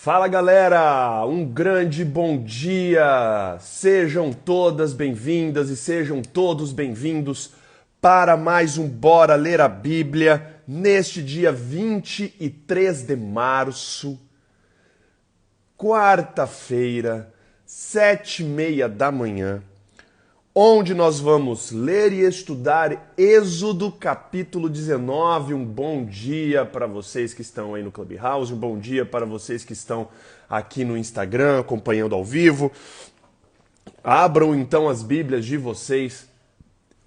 Fala galera, um grande bom dia! Sejam todas bem-vindas e sejam todos bem-vindos para mais um Bora Ler a Bíblia neste dia 23 de março, quarta-feira, 7h30 da manhã, onde nós vamos ler e estudar Êxodo capítulo 19. Um bom dia para vocês que estão aí no Clubhouse, um bom dia para vocês que estão aqui no Instagram acompanhando ao vivo. Abram então as Bíblias de vocês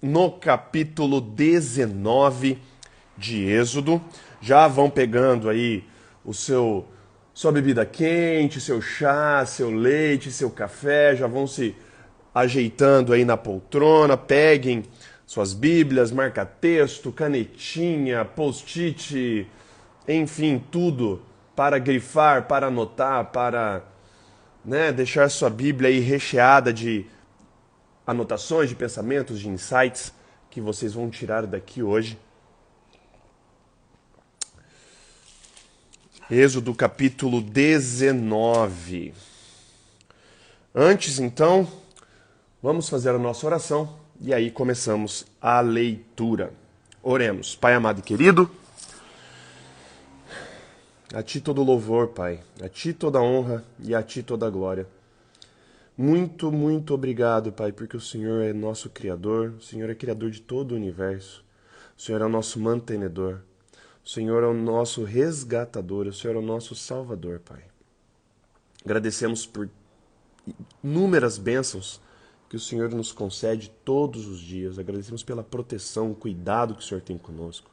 no capítulo 19 de Êxodo. Já vão pegando aí sua bebida quente, seu chá, seu leite, seu café, já vão se ajeitando aí na poltrona, peguem suas bíblias, marca-texto, canetinha, post-it, enfim, tudo para grifar, para anotar, para deixar sua bíblia aí recheada de anotações, de pensamentos, de insights que vocês vão tirar daqui hoje. Êxodo capítulo 19. Antes, então, vamos fazer a nossa oração e aí começamos a leitura. Oremos. Pai amado e querido, a Ti todo louvor, Pai, a Ti toda honra e a Ti toda glória. Muito, muito obrigado, Pai, porque o Senhor é nosso Criador, o Senhor é Criador de todo o universo, o Senhor é o nosso mantenedor, o Senhor é o nosso resgatador, o Senhor é o nosso salvador, Pai. Agradecemos por inúmeras bênçãos que o Senhor nos concede todos os dias. Agradecemos pela proteção, o cuidado que o Senhor tem conosco.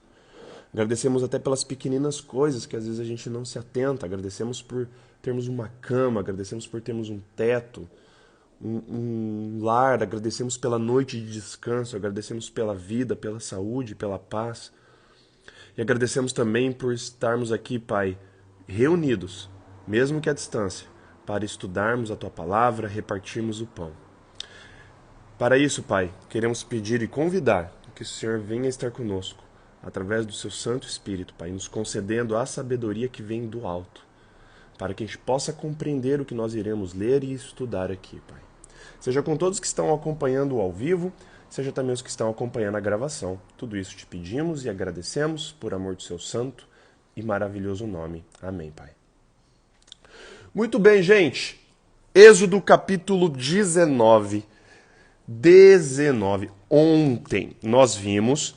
Agradecemos até pelas pequeninas coisas que às vezes a gente não se atenta. Agradecemos por termos uma cama, agradecemos por termos um teto, um lar, agradecemos pela noite de descanso, agradecemos pela vida, pela saúde, pela paz. E agradecemos também por estarmos aqui, Pai, reunidos, mesmo que à distância, para estudarmos a Tua palavra, repartirmos o pão. Para isso, Pai, queremos pedir e convidar que o Senhor venha estar conosco, através do Seu Santo Espírito, Pai, nos concedendo a sabedoria que vem do alto, para que a gente possa compreender o que nós iremos ler e estudar aqui, Pai. Seja com todos que estão acompanhando ao vivo, seja também os que estão acompanhando a gravação. Tudo isso te pedimos e agradecemos por amor do Seu santo e maravilhoso nome. Amém, Pai. Muito bem, gente. Êxodo capítulo 19. Ontem nós vimos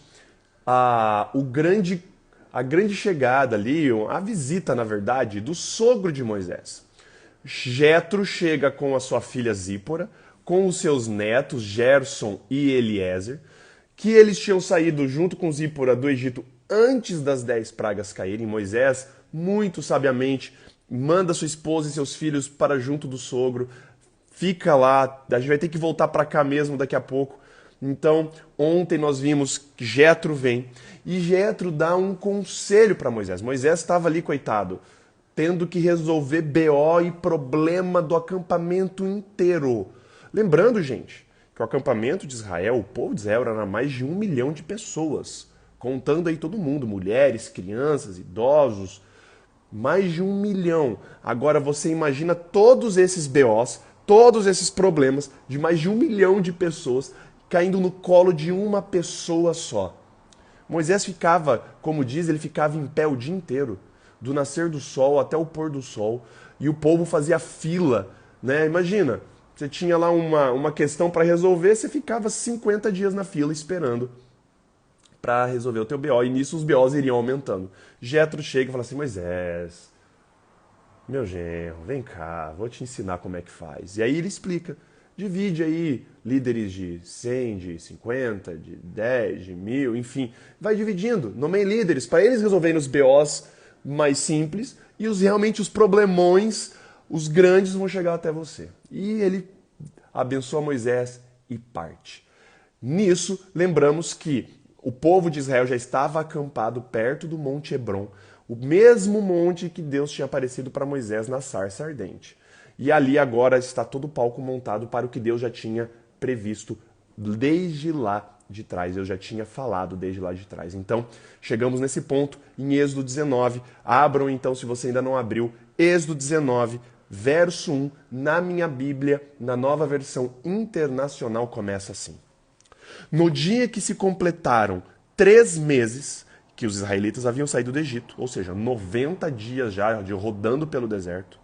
a grande chegada ali, a visita, na verdade, do sogro de Moisés. Jetro chega com a sua filha Zípora, com os seus netos Gerson e Eliezer, que eles tinham saído junto com Zípora do Egito antes das 10 pragas caírem. Moisés, muito sabiamente, manda sua esposa e seus filhos para junto do sogro. Fica lá, a gente vai ter que voltar para cá mesmo daqui a pouco. Então, ontem nós vimos que Jetro vem e Jetro dá um conselho para Moisés. Moisés estava ali, coitado, tendo que resolver BO e problema do acampamento inteiro. Lembrando, gente, que o acampamento de Israel, o povo de Israel, era mais de 1 milhão de pessoas, contando aí todo mundo, mulheres, crianças, idosos, mais de 1 milhão. Agora você imagina todos esses BOs, todos esses problemas de mais de 1 milhão de pessoas caindo no colo de uma pessoa só. Moisés ficava, como diz, ele ficava em pé o dia inteiro, do nascer do sol até o pôr do sol, e o povo fazia fila, né? Imagina, você tinha lá uma questão para resolver, você ficava 50 dias na fila esperando para resolver o teu BO, e nisso os BOs iriam aumentando. Jetro chega e fala assim: Moisés, meu genro, vem cá, vou te ensinar como é que faz. E aí ele explica. Divide aí líderes de 100, de 50, de 10, de 1000, enfim. Vai dividindo. Nomeie líderes para eles resolverem os BOs mais simples e realmente os problemões, os grandes, vão chegar até você. E ele abençoa Moisés e parte. Nisso, lembramos que o povo de Israel já estava acampado perto do Monte Hebron, o mesmo monte que Deus tinha aparecido para Moisés na sarça ardente. E ali agora está todo o palco montado para o que Deus já tinha previsto desde lá de trás. Eu já tinha falado desde lá de trás. Então, chegamos nesse ponto em Êxodo 19. Abram então, se você ainda não abriu, Êxodo 19, verso 1, na minha Bíblia, na Nova Versão Internacional, começa assim. No dia que se completaram 3 meses que os israelitas haviam saído do Egito, ou seja, 90 dias já rodando pelo deserto,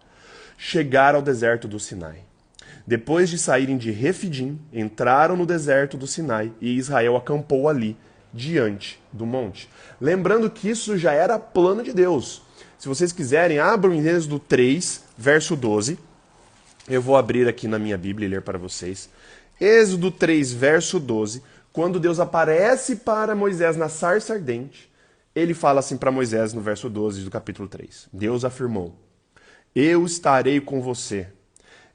chegaram ao deserto do Sinai. Depois de saírem de Refidim, entraram no deserto do Sinai e Israel acampou ali, diante do monte. Lembrando que isso já era plano de Deus. Se vocês quiserem, abram em Êxodo 3, verso 12. Eu vou abrir aqui na minha Bíblia e ler para vocês. Êxodo 3, verso 12. Quando Deus aparece para Moisés na sarça ardente, ele fala assim para Moisés no verso 12 do capítulo 3. Deus afirmou: Eu estarei com você.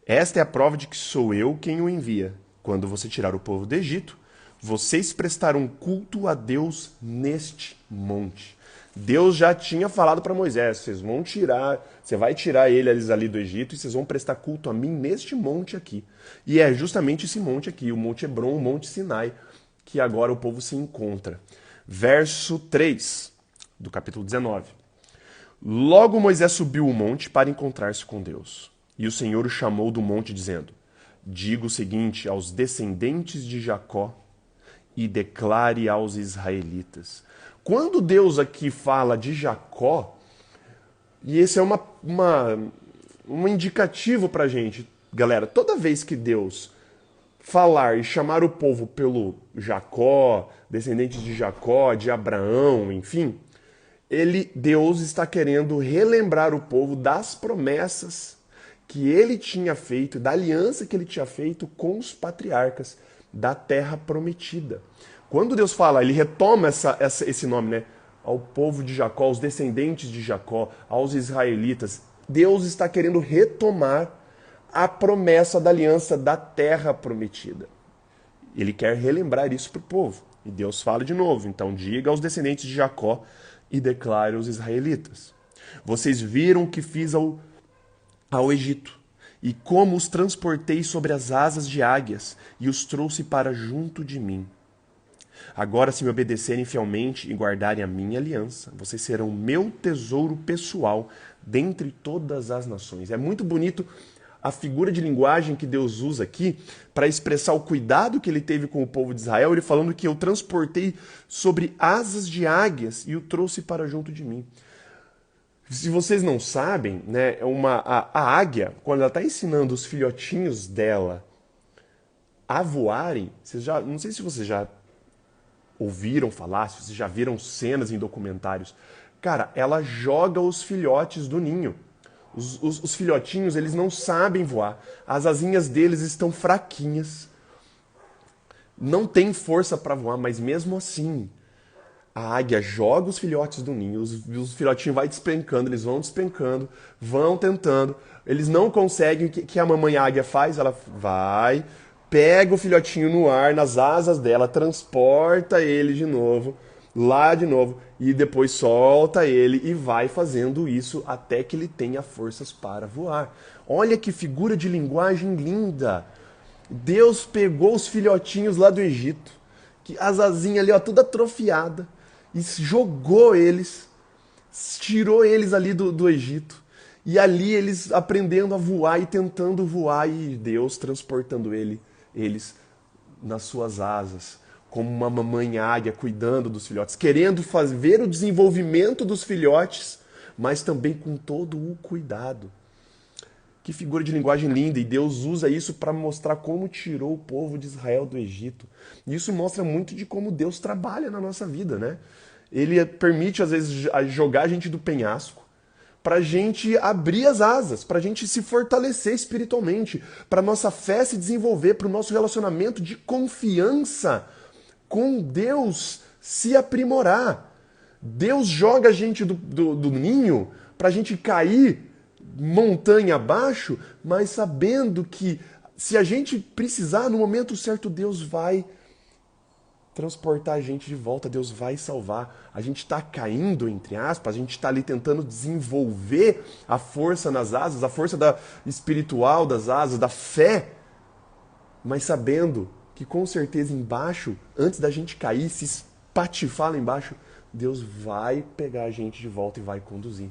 Esta é a prova de que sou eu quem o envia. Quando você tirar o povo do Egito, vocês prestarão culto a Deus neste monte. Deus já tinha falado para Moisés, você vai tirar eles ali do Egito e vocês vão prestar culto a mim neste monte aqui. E é justamente esse monte aqui, o Monte Hebron, o Monte Sinai, que agora o povo se encontra. Verso 3 do capítulo 19. Logo Moisés subiu o monte para encontrar-se com Deus. E o Senhor o chamou do monte, dizendo: Diga o seguinte aos descendentes de Jacó e declare aos israelitas. Quando Deus aqui fala de Jacó, e esse é um indicativo para a gente, galera, toda vez que Deus falar e chamar o povo pelo Jacó, descendentes de Jacó, de Abraão, enfim, Deus está querendo relembrar o povo das promessas que ele tinha feito, da aliança que ele tinha feito com os patriarcas da terra prometida. Quando Deus fala, ele retoma esse nome, né? Ao povo de Jacó, aos descendentes de Jacó, aos israelitas. Deus está querendo retomar a promessa da aliança da terra prometida. Ele quer relembrar isso para o povo. E Deus fala de novo. Então diga aos descendentes de Jacó e declare aos israelitas. Vocês viram o que fiz ao Egito, e como os transportei sobre as asas de águias e os trouxe para junto de mim. Agora, se me obedecerem fielmente e guardarem a minha aliança, vocês serão meu tesouro pessoal dentre todas as nações. É muito bonito a figura de linguagem que Deus usa aqui para expressar o cuidado que ele teve com o povo de Israel, ele falando que eu transportei sobre asas de águias e o trouxe para junto de mim. Se vocês não sabem, né, a águia, quando ela está ensinando os filhotinhos dela a voarem, não sei se vocês já ouviram falar, se vocês já viram cenas em documentários. Cara, ela joga os filhotes do ninho. Os filhotinhos, eles não sabem voar. As asinhas deles estão fraquinhas. Não tem força para voar, mas mesmo assim, a águia joga os filhotes do ninho, os filhotinhos vão despencando, eles vão despencando, vão tentando, eles não conseguem, o que a mamãe águia faz? Ela vai, pega o filhotinho no ar, nas asas dela, transporta ele de novo, lá de novo, e depois solta ele e vai fazendo isso até que ele tenha forças para voar. Olha que figura de linguagem linda! Deus pegou os filhotinhos lá do Egito, que as asinhas ali, ó, toda atrofiada, e jogou eles, tirou eles ali do Egito. E ali eles aprendendo a voar e tentando voar, e Deus transportando eles nas suas asas, como uma mamãe águia cuidando dos filhotes, querendo ver o desenvolvimento dos filhotes, mas também com todo o cuidado. Que figura de linguagem linda, e Deus usa isso para mostrar como tirou o povo de Israel do Egito. E isso mostra muito de como Deus trabalha na nossa vida, né? Ele permite, às vezes, jogar a gente do penhasco, para a gente abrir as asas, para a gente se fortalecer espiritualmente, para nossa fé se desenvolver, para o nosso relacionamento de confiança com Deus se aprimorar. Deus joga a gente do ninho para a gente cair montanha abaixo, mas sabendo que se a gente precisar, no momento certo, Deus vai transportar a gente de volta, Deus vai salvar. A gente está caindo, entre aspas, a gente está ali tentando desenvolver a força nas asas, a força espiritual das asas, da fé, mas sabendo que com certeza embaixo, antes da gente cair, se espatifar lá embaixo, Deus vai pegar a gente de volta e vai conduzir.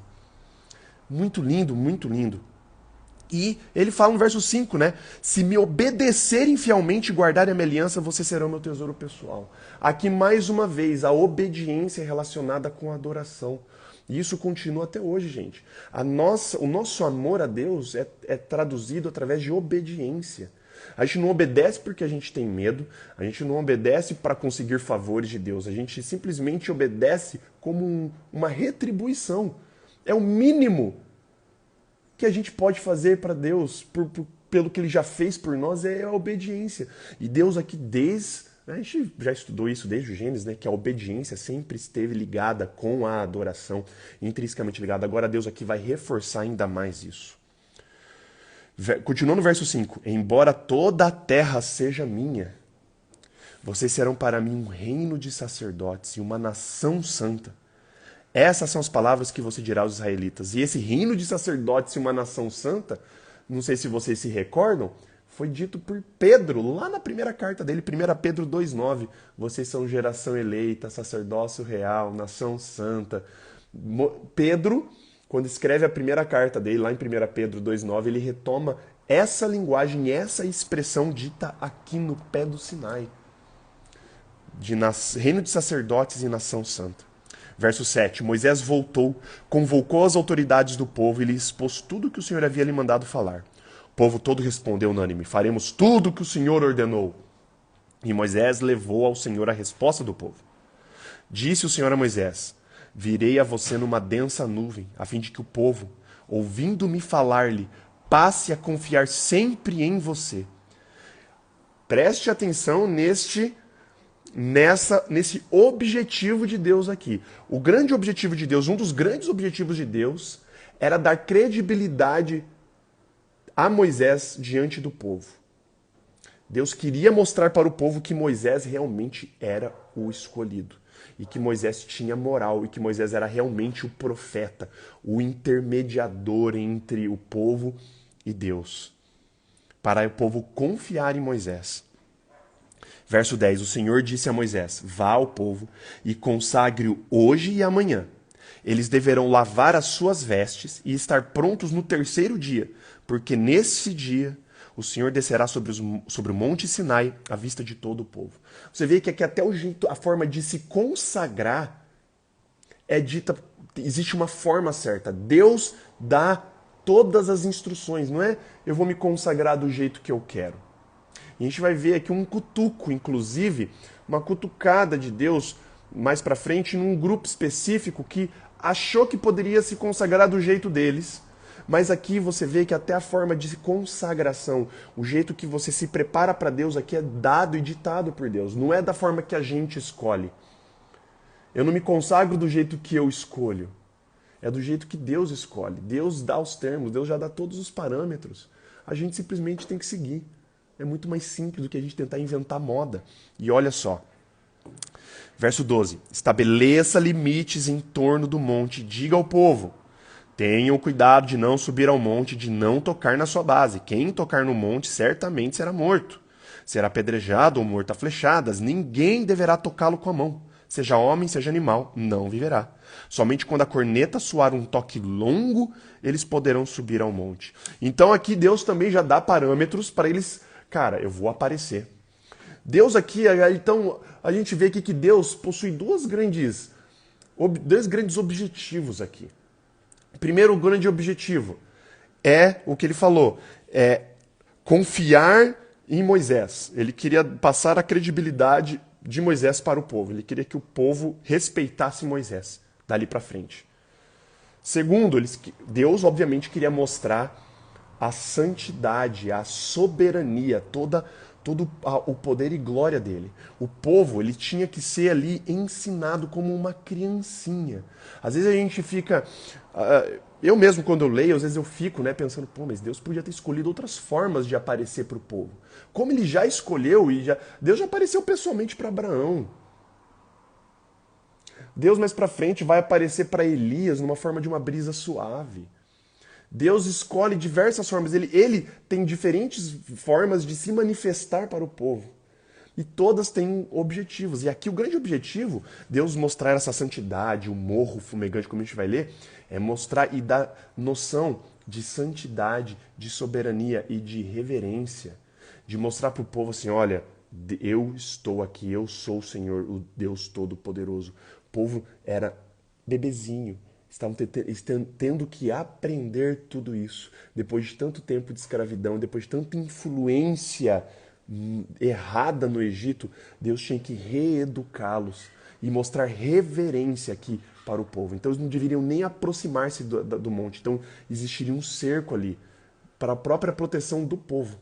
Muito lindo, muito lindo. E ele fala no verso 5, né? Se me obedecerem fielmente e guardarem a minha aliança, vocês serão meu tesouro pessoal. Aqui, mais uma vez, a obediência é relacionada com a adoração. E isso continua até hoje, gente. O nosso amor a Deus é traduzido através de obediência. A gente não obedece porque a gente tem medo, a gente não obedece para conseguir favores de Deus, a gente simplesmente obedece como uma retribuição. É o mínimo que a gente pode fazer para Deus, pelo que Ele já fez por nós, é a obediência. E Deus aqui, a gente já estudou isso desde o Gênesis, né, que a obediência sempre esteve ligada com a adoração, intrinsecamente ligada. Agora Deus aqui vai reforçar ainda mais isso. Continuando no verso 5. Embora toda a terra seja minha, vocês serão para mim um reino de sacerdotes e uma nação santa. Essas são as palavras que você dirá aos israelitas. E esse reino de sacerdotes e uma nação santa, não sei se vocês se recordam, foi dito por Pedro, lá na primeira carta dele, 1 Pedro 2,9. Vocês são geração eleita, sacerdócio real, nação santa. Pedro, quando escreve a primeira carta dele, lá em 1 Pedro 2,9, ele retoma essa linguagem, essa expressão dita aqui no pé do Sinai. De reino de sacerdotes e nação santa. Verso 7. Moisés voltou, convocou as autoridades do povo e lhes expôs tudo o que o Senhor havia lhe mandado falar. O povo todo respondeu unânime: faremos tudo o que o Senhor ordenou. E Moisés levou ao Senhor a resposta do povo. Disse o Senhor a Moisés: virei a você numa densa nuvem, a fim de que o povo, ouvindo-me falar-lhe, passe a confiar sempre em você. Preste atenção nesse objetivo de Deus aqui. O grande objetivo de Deus, um dos grandes objetivos de Deus, era dar credibilidade a Moisés diante do povo. Deus queria mostrar para o povo que Moisés realmente era o escolhido. E que Moisés tinha moral, e que Moisés era realmente o profeta, o intermediador entre o povo e Deus. Para o povo confiar em Moisés. Verso 10, o Senhor disse a Moisés: vá ao povo e consagre-o hoje e amanhã. Eles deverão lavar as suas vestes e estar prontos no terceiro dia, porque nesse dia o Senhor descerá sobre o monte Sinai à vista de todo o povo. Você vê que aqui até a forma de se consagrar é dita, existe uma forma certa. Deus dá todas as instruções, não é eu vou me consagrar do jeito que eu quero. E a gente vai ver aqui um cutuco, inclusive, uma cutucada de Deus mais para frente num grupo específico que achou que poderia se consagrar do jeito deles. Mas aqui você vê que até a forma de consagração, o jeito que você se prepara para Deus aqui é dado e ditado por Deus. Não é da forma que a gente escolhe. Eu não me consagro do jeito que eu escolho. É do jeito que Deus escolhe. Deus dá os termos, Deus já dá todos os parâmetros. A gente simplesmente tem que seguir. É muito mais simples do que a gente tentar inventar moda. E olha só. Verso 12. Estabeleça limites em torno do monte. Diga ao povo: tenham cuidado de não subir ao monte, de não tocar na sua base. Quem tocar no monte certamente será morto. Será apedrejado ou morto a flechadas. Ninguém deverá tocá-lo com a mão. Seja homem, seja animal, não viverá. Somente quando a corneta soar um toque longo, eles poderão subir ao monte. Então aqui Deus também já dá parâmetros para eles. Cara, eu vou aparecer. Deus aqui, então, a gente vê aqui que Deus possui dois grandes objetivos aqui. Primeiro, o grande objetivo é o que ele falou, é confiar em Moisés. Ele queria passar a credibilidade de Moisés para o povo. Ele queria que o povo respeitasse Moisés dali para frente. Segundo, Deus obviamente queria mostrar a santidade, a soberania, todo o poder e glória dele. O povo, ele tinha que ser ali ensinado como uma criancinha. Às vezes a gente fica... eu mesmo, quando eu leio, às vezes eu fico pensando, mas Deus podia ter escolhido outras formas de aparecer para o povo. Como ele já escolheu, Deus já apareceu pessoalmente para Abraão. Deus mais para frente vai aparecer para Elias numa forma de uma brisa suave. Deus escolhe diversas formas. Ele tem diferentes formas de se manifestar para o povo. E todas têm objetivos. E aqui o grande objetivo, Deus mostrar essa santidade, o morro fumegante, como a gente vai ler, é mostrar e dar noção de santidade, de soberania e de reverência. De mostrar para o povo assim, olha, eu estou aqui, eu sou o Senhor, o Deus Todo-Poderoso. O povo era bebezinho, estavam tendo que aprender tudo isso. Depois de tanto tempo de escravidão, depois de tanta influência errada no Egito, Deus tinha que reeducá-los e mostrar reverência aqui para o povo. Então eles não deveriam nem aproximar-se do monte. Então existiria um cerco ali para a própria proteção do povo.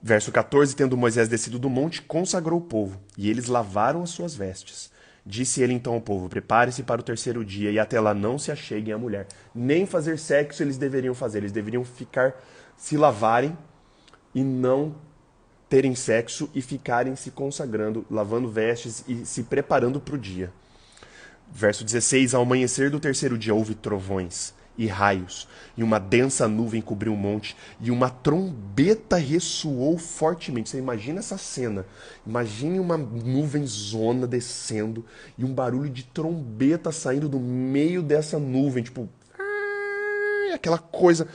Verso 14, tendo Moisés descido do monte, consagrou o povo, e eles lavaram as suas vestes. Disse ele então ao povo, prepare-se para o terceiro dia, e até lá não se acheguem à mulher. Nem fazer sexo eles deveriam fazer, eles deveriam se lavarem e não terem sexo e ficarem se consagrando, lavando vestes e se preparando para o dia. Verso 16, ao amanhecer do terceiro dia houve trovões e raios, e uma densa nuvem cobriu o monte, e uma trombeta ressoou fortemente. Você imagina essa cena. Imagine uma nuvenzona descendo, e um barulho de trombeta saindo do meio dessa nuvem, tipo... aquela coisa.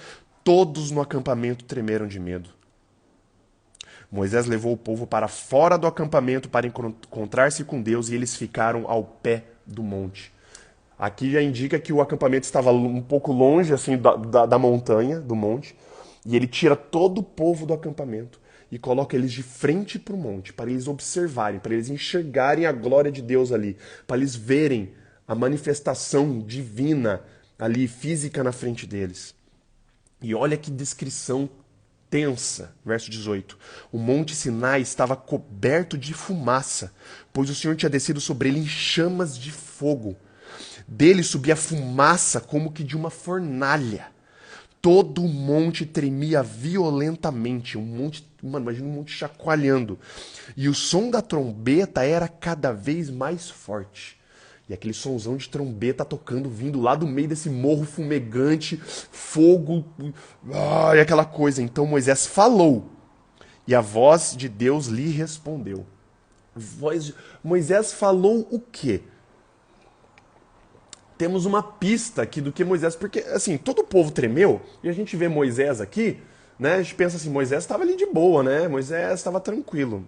Todos no acampamento tremeram de medo. Moisés levou o povo para fora do acampamento para encontrar-se com Deus, e eles ficaram ao pé do monte. Aqui já indica que o acampamento estava um pouco longe assim da montanha, do monte, e ele tira todo o povo do acampamento e coloca eles de frente para o monte, para eles observarem, para eles enxergarem a glória de Deus ali, para eles verem a manifestação divina ali, física na frente deles. E olha que descrição tensa, verso 18. O monte Sinai estava coberto de fumaça, pois o Senhor tinha descido sobre ele em chamas de fogo. Dele subia fumaça como que de uma fornalha. Todo o monte tremia violentamente. Imagina um monte chacoalhando. E o som da trombeta era cada vez mais forte. E aquele sonzão de trombeta tocando, vindo lá do meio desse morro fumegante, fogo, e aquela coisa. Então Moisés falou, e a voz de Deus lhe respondeu. Moisés falou o quê? Temos uma pista aqui do que Moisés... Porque, assim, todo o povo tremeu, e a gente vê Moisés aqui, né? A gente pensa assim, Moisés estava ali de boa, né? Moisés estava tranquilo.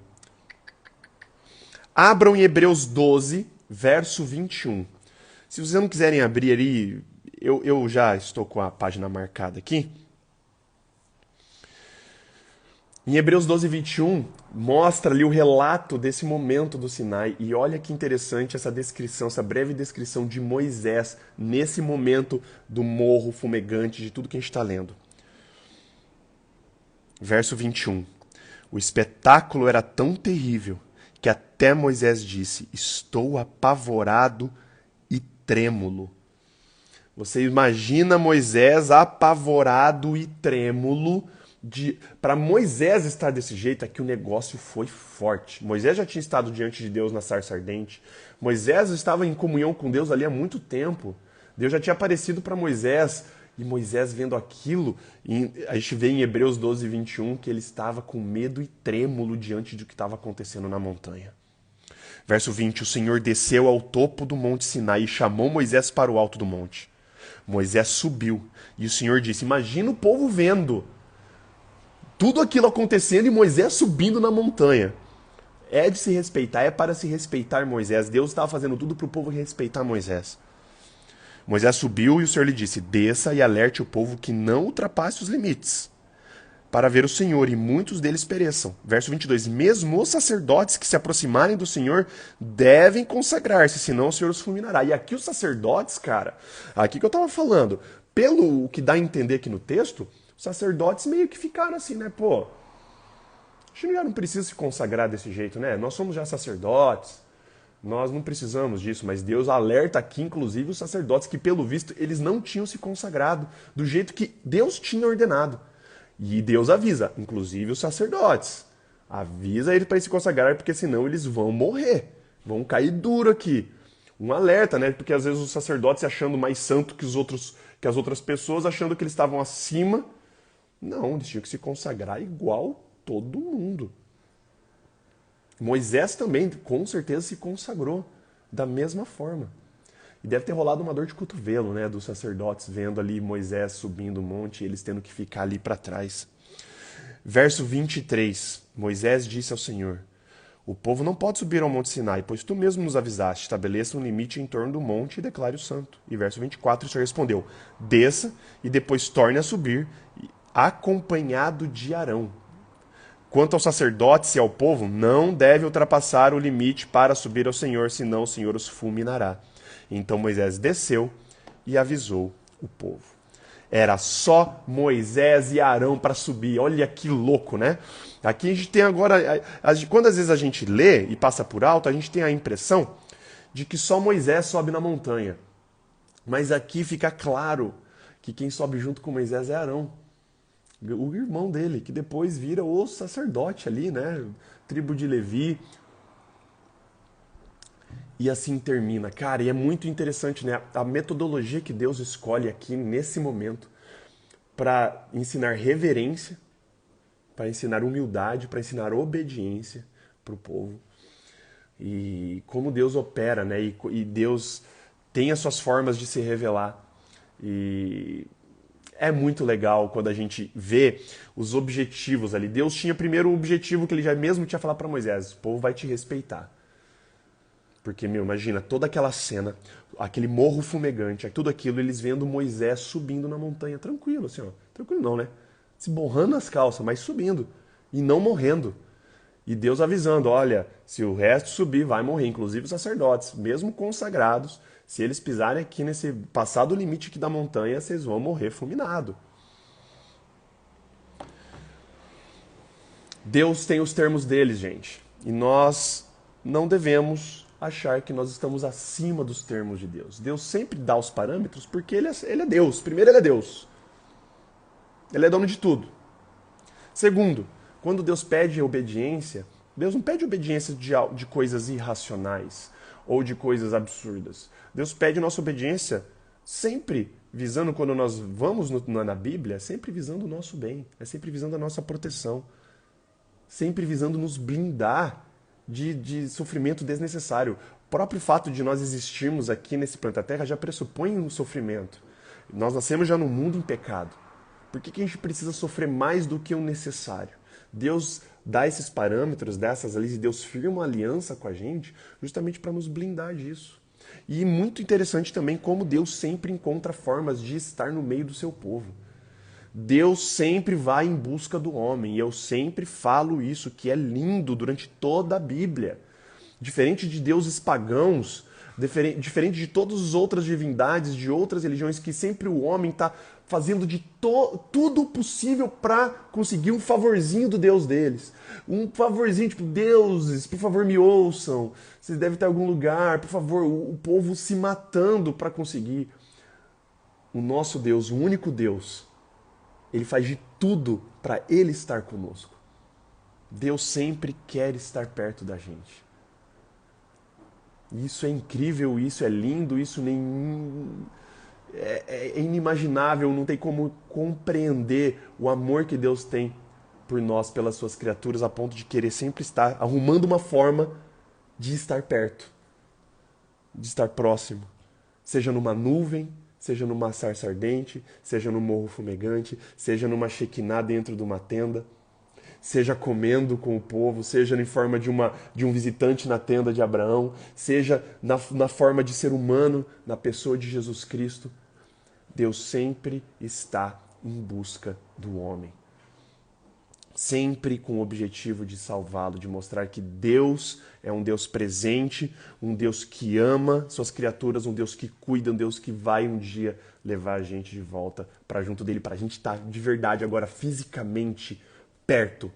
Abram em Hebreus 12, verso 21. Se vocês não quiserem abrir ali, eu já estou com a página marcada aqui. Em Hebreus 12, 21, mostra ali o relato desse momento do Sinai. E olha que interessante essa descrição, essa breve descrição de Moisés nesse momento do morro fumegante, de tudo que a gente está lendo. Verso 21. O espetáculo era tão terrível que até Moisés disse, estou apavorado e trêmulo. Você imagina Moisés apavorado e trêmulo. Para Moisés estar desse jeito, é que o negócio foi forte. Moisés já tinha estado diante de Deus na sarça ardente. Moisés estava em comunhão com Deus ali há muito tempo. Deus já tinha aparecido para Moisés. E Moisés vendo aquilo, a gente vê em Hebreus 12, 21, que ele estava com medo e trêmulo diante do que estava acontecendo na montanha. Verso 20, o Senhor desceu ao topo do monte Sinai e chamou Moisés para o alto do monte. Moisés subiu e o Senhor disse, imagina o povo vendo tudo aquilo acontecendo e Moisés subindo na montanha. É de se respeitar, é para se respeitar Moisés. Deus estava fazendo tudo para o povo respeitar Moisés. Moisés subiu e o Senhor lhe disse, desça e alerte o povo que não ultrapasse os limites, para ver o Senhor, e muitos deles pereçam. Verso 22, mesmo os sacerdotes que se aproximarem do Senhor devem consagrar-se, senão o Senhor os fulminará. E aqui os sacerdotes, cara, aqui que eu estava falando, pelo que dá a entender aqui no texto, os sacerdotes meio que ficaram assim, né? Pô, a gente já não precisa se consagrar desse jeito, né? Nós somos já sacerdotes, nós não precisamos disso, mas Deus alerta aqui, inclusive, os sacerdotes que, pelo visto, eles não tinham se consagrado do jeito que Deus tinha ordenado. E Deus avisa, inclusive os sacerdotes. Avisa eles para se consagrar, porque senão eles vão morrer, vão cair duro aqui. Um alerta, né? Porque às vezes os sacerdotes se achando mais santo que as outras pessoas, achando que eles estavam acima. Não, eles tinham que se consagrar igual todo mundo. Moisés também, com certeza, se consagrou da mesma forma. E deve ter rolado uma dor de cotovelo, né, dos sacerdotes vendo ali Moisés subindo o monte e eles tendo que ficar ali para trás. Verso 23. Moisés disse ao Senhor: o povo não pode subir ao monte Sinai, pois tu mesmo nos avisaste, estabeleça um limite em torno do monte e declare o santo. E verso 24, o Senhor respondeu: desça e depois torne a subir, acompanhado de Arão. Quanto aos sacerdotes e ao povo, não deve ultrapassar o limite para subir ao Senhor, senão o Senhor os fulminará. Então Moisés desceu e avisou o povo. Era só Moisés e Arão para subir. Olha que louco, né? Aqui a gente tem agora... Quando às vezes a gente lê e passa por alto, a gente tem a impressão de que só Moisés sobe na montanha. Mas aqui fica claro que quem sobe junto com Moisés é Arão, o irmão dele, que depois vira o sacerdote ali, né? Tribo de Levi. E assim termina. Cara, e é muito interessante, né? A metodologia que Deus escolhe aqui nesse momento para ensinar reverência, para ensinar humildade, para ensinar obediência para o povo. E como Deus opera, né? E Deus tem as suas formas de se revelar. E é muito legal quando a gente vê os objetivos ali. Deus tinha primeiro o objetivo que ele já mesmo tinha falado para Moisés: o povo vai te respeitar. Porque, imagina, toda aquela cena, aquele morro fumegante, tudo aquilo, eles vendo Moisés subindo na montanha, tranquilo, assim, ó. Tranquilo não, né? Se borrando as calças, mas subindo. E não morrendo. E Deus avisando: olha, se o resto subir, vai morrer. Inclusive os sacerdotes, mesmo consagrados, se eles pisarem aqui nesse passado limite aqui da montanha, vocês vão morrer fulminado. Deus tem os termos deles, gente. E nós não devemos achar que nós estamos acima dos termos de Deus. Deus sempre dá os parâmetros porque ele é Deus. Primeiro, ele é Deus. Ele é dono de tudo. Segundo, quando Deus pede obediência, Deus não pede obediência de coisas irracionais ou de coisas absurdas. Deus pede nossa obediência sempre visando, quando nós vamos na Bíblia, sempre visando o nosso bem, é sempre visando a nossa proteção, sempre visando nos blindar de sofrimento desnecessário. O próprio fato de nós existirmos aqui nesse planeta Terra já pressupõe um sofrimento. Nós nascemos já num mundo em pecado. Por que a gente precisa sofrer mais do que o necessário? Deus dá esses parâmetros, dessas leis, e Deus firma uma aliança com a gente justamente para nos blindar disso. E muito interessante também como Deus sempre encontra formas de estar no meio do seu povo. Deus sempre vai em busca do homem, e eu sempre falo isso, que é lindo durante toda a Bíblia. Diferente de deuses pagãos, diferente de todas as outras divindades, de outras religiões, que sempre o homem está fazendo de tudo o possível para conseguir um favorzinho do Deus deles. Um favorzinho, tipo: deuses, por favor me ouçam, vocês devem estar em algum lugar, por favor, o povo se matando para conseguir. O nosso Deus, o único Deus, ele faz de tudo para ele estar conosco. Deus sempre quer estar perto da gente. Isso é incrível, isso é lindo, isso nem é inimaginável, não tem como compreender o amor que Deus tem por nós, pelas suas criaturas, a ponto de querer sempre estar arrumando uma forma de estar perto, de estar próximo. Seja numa nuvem, seja numa sarça ardente, seja num morro fumegante, seja numa Shekinah dentro de uma tenda, seja comendo com o povo, seja em forma de um visitante na tenda de Abraão, seja na forma de ser humano, na pessoa de Jesus Cristo. Deus sempre está em busca do homem. Sempre com o objetivo de salvá-lo, de mostrar que Deus é um Deus presente, um Deus que ama suas criaturas, um Deus que cuida, um Deus que vai um dia levar a gente de volta para junto dele, para a gente estar de verdade agora fisicamente perto,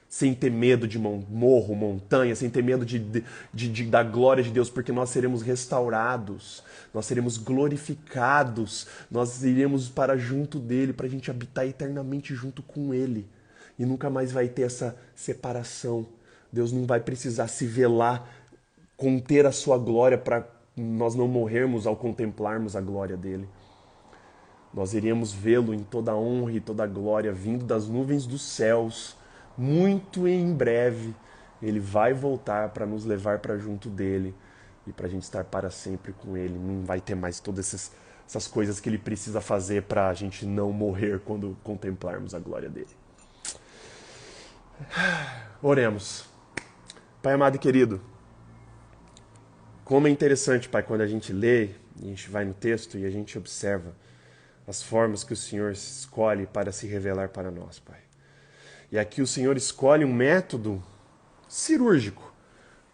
sem ter medo de morro, montanha, sem ter medo da glória de Deus, porque nós seremos restaurados, nós seremos glorificados, nós iremos para junto dele, para a gente habitar eternamente junto com ele. E nunca mais vai ter essa separação. Deus não vai precisar se velar, conter a sua glória para nós não morrermos ao contemplarmos a glória dele. Nós iremos vê-lo em toda a honra e toda a glória, vindo das nuvens dos céus, muito em breve, Ele vai voltar para nos levar para junto dele e para a gente estar para sempre com ele. Não vai ter mais todas essas coisas que ele precisa fazer para a gente não morrer quando contemplarmos a glória dele. Oremos. Pai amado e querido, como é interessante, Pai, quando a gente lê, e a gente vai no texto e a gente observa as formas que o Senhor escolhe para se revelar para nós, Pai. E aqui o Senhor escolhe um método cirúrgico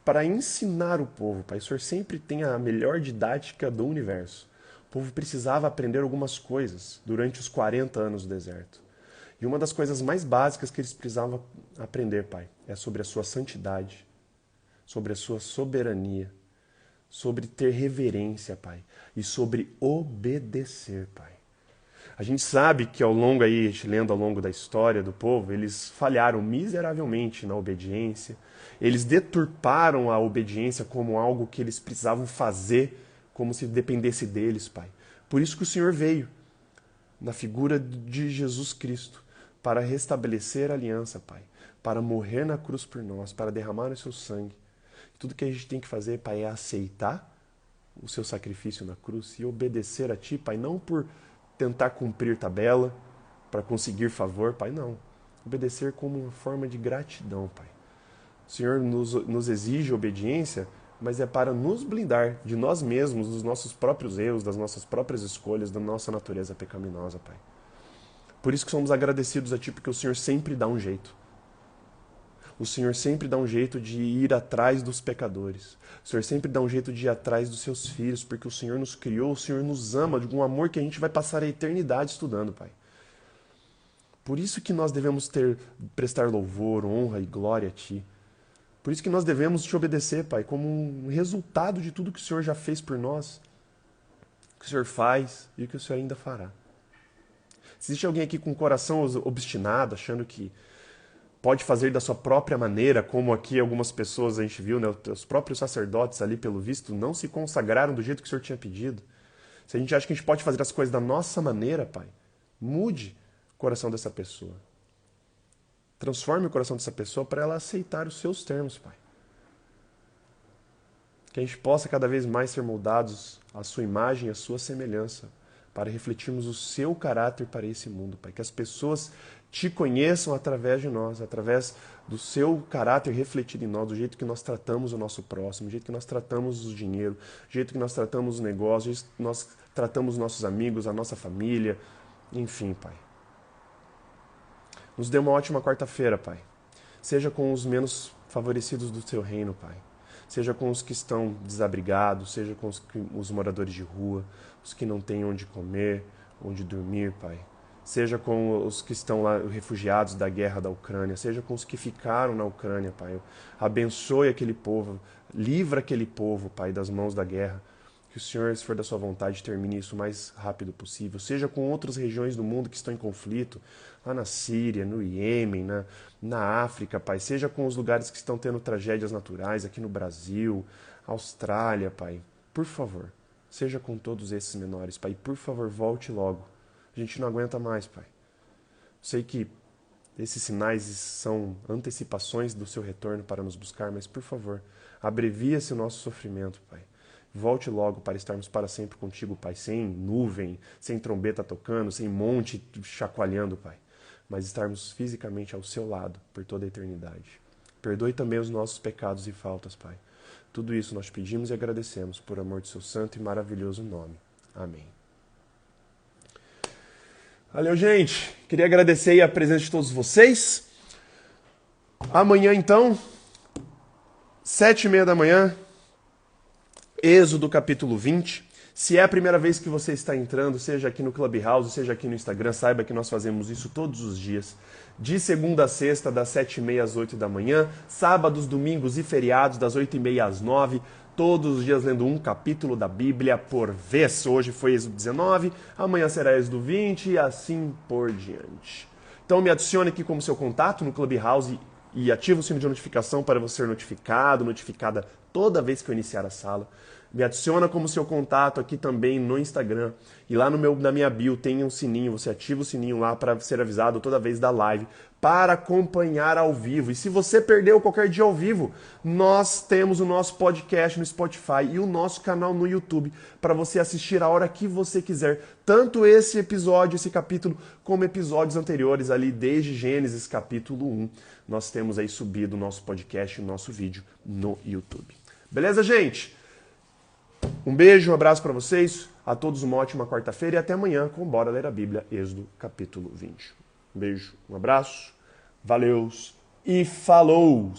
para ensinar o povo, Pai. O Senhor sempre tem a melhor didática do universo. O povo precisava aprender algumas coisas durante os 40 anos do deserto. E uma das coisas mais básicas que eles precisavam aprender, Pai, é sobre a sua santidade, sobre a sua soberania, sobre ter reverência, Pai, e sobre obedecer, Pai. A gente sabe que ao longo aí, lendo ao longo da história do povo, eles falharam miseravelmente na obediência. Eles deturparam a obediência como algo que eles precisavam fazer, como se dependesse deles, Pai. Por isso que o Senhor veio, na figura de Jesus Cristo, para restabelecer a aliança, Pai, para morrer na cruz por nós, para derramar o seu sangue. Tudo que a gente tem que fazer, Pai, é aceitar o seu sacrifício na cruz e obedecer a Ti, Pai, não por tentar cumprir tabela, para conseguir favor, Pai, não. Obedecer como uma forma de gratidão, Pai. O Senhor nos exige obediência, mas é para nos blindar de nós mesmos, dos nossos próprios erros, das nossas próprias escolhas, da nossa natureza pecaminosa, Pai. Por isso que somos agradecidos a Ti, porque o Senhor sempre dá um jeito. O Senhor sempre dá um jeito de ir atrás dos pecadores. O Senhor sempre dá um jeito de ir atrás dos seus filhos, porque o Senhor nos criou, o Senhor nos ama, de um amor que a gente vai passar a eternidade estudando, Pai. Por isso que nós devemos prestar louvor, honra e glória a Ti. Por isso que nós devemos Te obedecer, Pai, como um resultado de tudo que o Senhor já fez por nós, que o Senhor faz e o que o Senhor ainda fará. Se existe alguém aqui com o coração obstinado, achando que pode fazer da sua própria maneira, como aqui algumas pessoas a gente viu, né? Os próprios sacerdotes ali, pelo visto, não se consagraram do jeito que o Senhor tinha pedido. Se a gente acha que a gente pode fazer as coisas da nossa maneira, Pai, mude o coração dessa pessoa. Transforme o coração dessa pessoa para ela aceitar os seus termos, Pai. Que a gente possa cada vez mais ser moldados à sua imagem e à sua semelhança, para refletirmos o seu caráter para esse mundo, Pai. Que as pessoas Te conheçam através de nós, através do seu caráter refletido em nós, do jeito que nós tratamos o nosso próximo, do jeito que nós tratamos o dinheiro, do jeito que nós tratamos os negócios, do jeito que nós tratamos os nossos amigos, a nossa família, enfim, Pai. Nos dê uma ótima quarta-feira, Pai. Seja com os menos favorecidos do Teu reino, Pai. Seja com os que estão desabrigados, seja com os moradores de rua, os que não têm onde comer, onde dormir, Pai. Seja com os que estão lá refugiados da guerra da Ucrânia, seja com os que ficaram na Ucrânia, Pai. Abençoe aquele povo, livra aquele povo, Pai, das mãos da guerra. Que o Senhor, se for da sua vontade, termine isso o mais rápido possível. Seja com outras regiões do mundo que estão em conflito, lá na Síria, no Iêmen, na África, Pai. Seja com os lugares que estão tendo tragédias naturais, aqui no Brasil, Austrália, Pai. Por favor, seja com todos esses menores, Pai. Por favor, volte logo. A gente não aguenta mais, Pai. Sei que esses sinais são antecipações do seu retorno para nos buscar, mas, por favor, abrevia-se o nosso sofrimento, Pai. Volte logo para estarmos para sempre contigo, Pai, sem nuvem, sem trombeta tocando, sem monte chacoalhando, Pai, mas estarmos fisicamente ao seu lado por toda a eternidade. Perdoe também os nossos pecados e faltas, Pai. Tudo isso nós pedimos e agradecemos por amor de seu santo e maravilhoso nome. Amém. Valeu, gente. Queria agradecer aí a presença de todos vocês. Amanhã, então, 7h30 da manhã, Êxodo capítulo 20. Se é a primeira vez que você está entrando, seja aqui no Clubhouse, seja aqui no Instagram, saiba que nós fazemos isso todos os dias. De segunda a sexta, das 7h30 às 8 da manhã. Sábados, domingos e feriados, das 8h30 às 9h. Todos os dias lendo um capítulo da Bíblia por vez. Hoje foi Êxodo 19, amanhã será Êxodo 20 e assim por diante. Então me adicione aqui como seu contato no Clubhouse e ative o sino de notificação para você ser notificado, notificada toda vez que eu iniciar a sala. Me adiciona como seu contato aqui também no Instagram. E lá na minha bio tem um sininho, você ativa o sininho lá para ser avisado toda vez da live, para acompanhar ao vivo. E se você perdeu qualquer dia ao vivo, nós temos o nosso podcast no Spotify e o nosso canal no YouTube para você assistir a hora que você quiser. Tanto esse episódio, esse capítulo, como episódios anteriores ali, desde Gênesis capítulo 1. Nós temos aí subido o nosso podcast, o nosso vídeo no YouTube. Beleza, gente? Um beijo, um abraço para vocês, a todos uma ótima quarta-feira e até amanhã com Bora Ler a Bíblia, Êxodo capítulo 20. Um beijo, um abraço, valeus e falou!